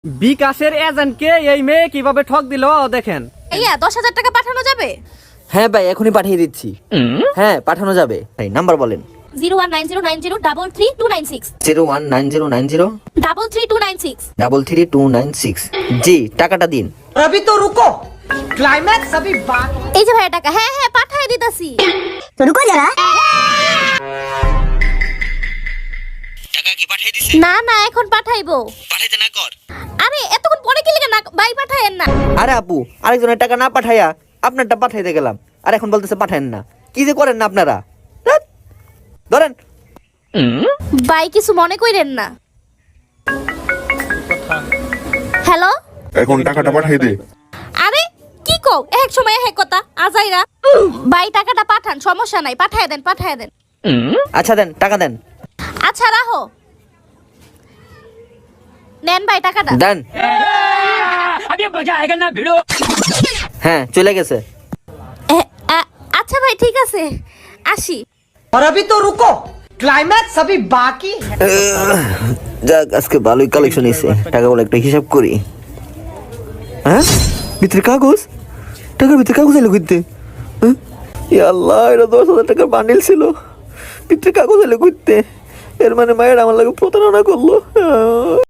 বিকাশের এজেন্টকে এই মেয়ে কিভাবে ঠক দিল দেখেন। ইয়া 10,000 টাকা পাঠানো যাবে? হ্যাঁ ভাই, এখনই পাঠিয়ে দিচ্ছি। হ্যাঁ, পাঠানো যাবে। ভাই নাম্বার বলেন। 019090333296 019090 33296। 33296। জি, টাকাটা দিন। अभी तो रुको, क्लाइमैक्स अभी बाकी। এই যে ভাই টাকা, হ্যাঁ হ্যাঁ পাঠিয়ে দিতাছি। तो रुको जरा। টাকা কি পাঠিয়ে দিছি? না না এখন পাঠাইবো। পাঠাইতে না কর। আরে এতক্ষণ পরে কি লাগে না ভাই পাঠায়েন না। আরে আপু, আরেকজনের টাকা না পাঠাইয়া আপনারটা পাঠাইতে গেলাম, আর এখন বলতেছে পাঠায়েন না। কি যে করেন না আপনারা। ধ্যাৎ। ধরেন। ভাই কিছু মনে কইরেন না। হ্যালো, এখন টাকাটা পাঠিয়ে দে। আরে কি কও এক সময় এক কথা আজাইরা। ভাই টাকাটা পাঠান, সমস্যা নাই, পাঠায় দেন পাঠায় দেন। আচ্ছা দেন, টাকা দেন। আচ্ছা রাখো, নেন ভাই টাকাটা। দেন। হ্যাঁ, চলে গেছে। আচ্ছা ভাই ঠিক আছে, আসি। और अभी तो रुको, क्लाइमैक्स अभी बाकी है। যাক, আজকে ভালোই কালেকশন হয়েছে। টাকাগুলো একটা হিসাব করি। হ্যাঁ, ভিতরে কাগজ। টাকার ভিতরে কাগজ এলো করতে। আল্লাহ, এটা 10,000 টাকার বান্ডিল ছিল, ভিতরে কাগজ এলো করতে। এর মানে মায়ের আমার লাগে প্রতারণা করলো।